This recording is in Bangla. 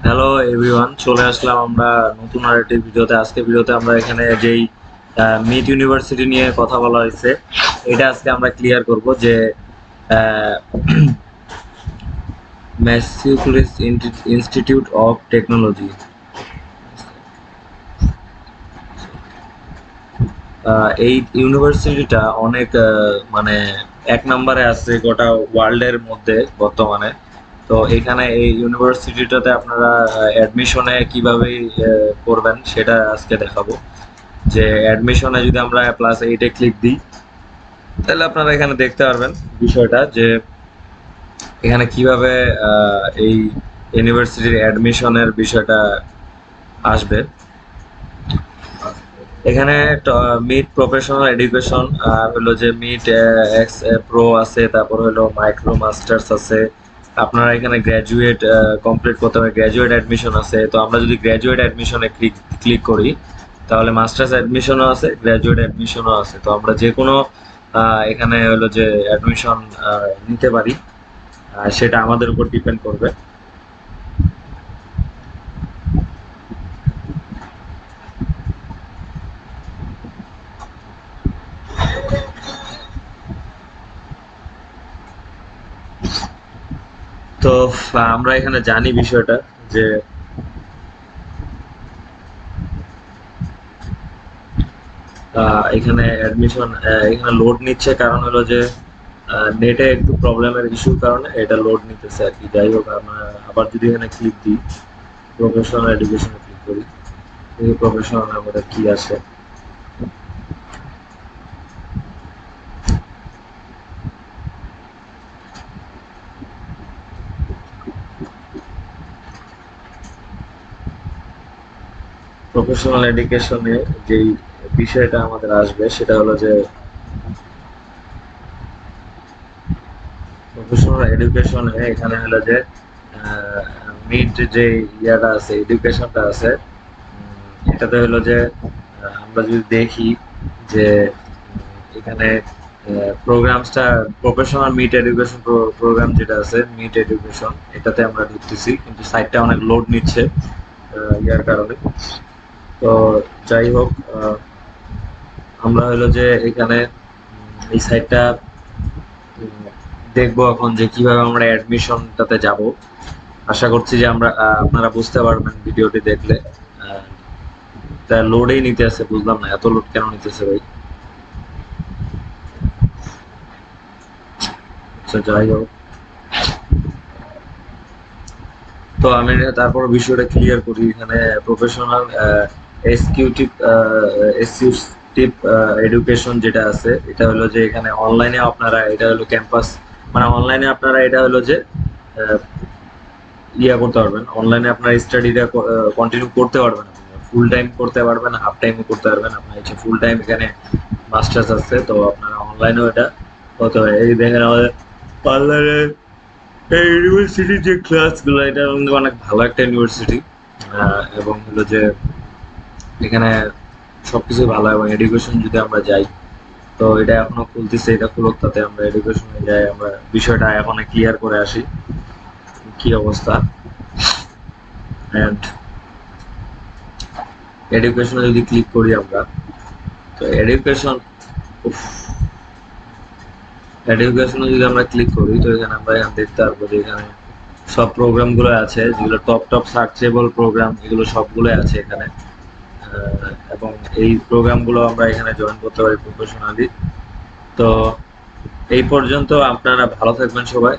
হ্যালো এভরিওয়ান, চলে আসলাম আমরা নতুন আরেকটি ভিডিওতে। আজকে ভিডিওতে আমরা এখানে যেই মিট ইউনিভার্সিটি নিয়ে কথা বলা হয়েছে, এটা আজকে আমরা ক্লিয়ার করব যে ম্যাসাচুসেটস ইনস্টিটিউট অফ টেকনোলজি, এই ইউনিভার্সিটিটা অনেক মানে এক নম্বরে আছে গোটা ওয়ার্ল্ডের মধ্যে বর্তমানে। তো এখানে এই ইউনিভার্সিটিটাতে আপনারা অ্যাডমিশনে কিভাবে করবেন সেটা আজকে দেখাবো। যে অ্যাডমিশনে যদি আমরা +8 ক্লিক দিই, তাহলে আপনারা এখানে দেখতে পারবেন বিষয়টা যে এখানে কিভাবে এই ইউনিভার্সিটির অ্যাডমিশনের বিষয়টা আসবে। এখানে মিট প্রফেশনাল এডুকেশন হলো যে মিট এক্স প্রো আছে, তারপর হলো মাইক্রো মাস্টার্স আছে। আপনারা এখানে গ্র্যাজুয়েট কমপ্লিট করতে হবে, গ্র্যাজুয়েট অ্যাডমিশন আছে। তো আমরা যদি গ্র্যাজুয়েট অ্যাডমিশনে ক্লিক করি, তাহলে মাস্টার্স অ্যাডমিশনও আছে, গ্র্যাজুয়েট অ্যাডমিশনও আছে। তো আমরা যে কোনো এখানে হলো যে অ্যাডমিশন নিতে পারি, সেটা আমাদের উপর ডিপেন্ড করবে। তো আমরা এখানে জানি বিষয়টা যে এখানে অ্যাডমিশন এখানে লোড নিচ্ছে, কারণ হলো যে নেটে একটু প্রবলেমের ইস্যুর কারণে এটা লোড নিতেছে আর কি। যাই হোক, আমরা আবার যদি এখানে ক্লিক দিই, প্রফেশনাল এডুকেশনে ক্লিক করি, এই প্রফেশনাল আমাদের কি আসে। প্রফেশনাল এডুকেশনে যেই বিষয়টা আমাদের আসবে সেটা হলো যে প্রফেশনাল এডুকেশনে এখানে হলো যে মিড যে ইয়াটা আছে, এডুকেশনটা আছে, এটাতে হলো যে আমরা যদি দেখি যে এখানে প্রোগ্রামসটা প্রফেশনাল মিট এডুকেশন প্রোগ্রাম যেটা আছে, মিট এডুকেশন, এটাতে আমরা ঢুকতেছি, কিন্তু সাইটটা অনেক লোড নিচ্ছে ইয়ার কারণে। তো যাই হোক, আমরা হলো যে এখানে এই সাইটটা দেখবো এখন যে কিভাবে আমরা অ্যাডমিশনটাতে যাব। আশা করছি যে আপনারা বুঝতে পারবেন ভিডিওটি দেখলে। তা লোডেই নিতে আছে, বুঝলাম না এত লোড কেন নিতেছে ভাই। আচ্ছা, যাই হোক, তো আমি তারপর বিষয়টা ক্লিয়ার করি। এখানে প্রফেশনাল এক্সিকিউটিভ এডুকেশন যেটা আছে, এটা হলো যে এখানে অনলাইনে আপনারা, এটা হলো ক্যাম্পাস, মানে অনলাইনে আপনারা এটা হলো যে ইয়া করতে পারবেন, অনলাইনে আপনার স্টাডিটা কন্টিনিউ করতে পারবেন। ফুল টাইম করতে পারবেন, হাফ টাইমও করতে পারবেন। আপনার হচ্ছে ফুল টাইম এখানে মাস্টার্স আছে, তো আপনারা অনলাইনেও এটা হতে হয়। এই দেখেন আমাদের পার্লারের এই ইউনিভার্সিটির যে ক্লাসগুলো, এটা কিন্তু অনেক ভালো একটা ইউনিভার্সিটি, এবং হলো যে এখানে সবকিছু ভালো। এবং এডুকেশন যদি আমরা যাই, তো এটা এখনো খুলতেছে, এটা খুলুক, তাতে আমরা এডুকেশনে যাই, আমরা বিষয়টা এখন ক্লিয়ার করে আসি কি অবস্থা। অ্যান্ড এডুকেশনে যদি ক্লিক করি আমরা, তো এডুকেশনে যদি আমরা ক্লিক করি, তো এখানে আমরা দেখতে পারবো যে এখানে সব প্রোগ্রামগুলো আছে, যেগুলো টপ টপ সার্চেবল প্রোগ্রাম, এগুলো সবগুলোই আছে এখানে। এবং এই প্রোগ্রামগুলো আমরা এখানে জয়েন করতে পারি প্রফেশনালি। তো এই পর্যন্ত, আপনারা ভালো থাকবেন সবাই।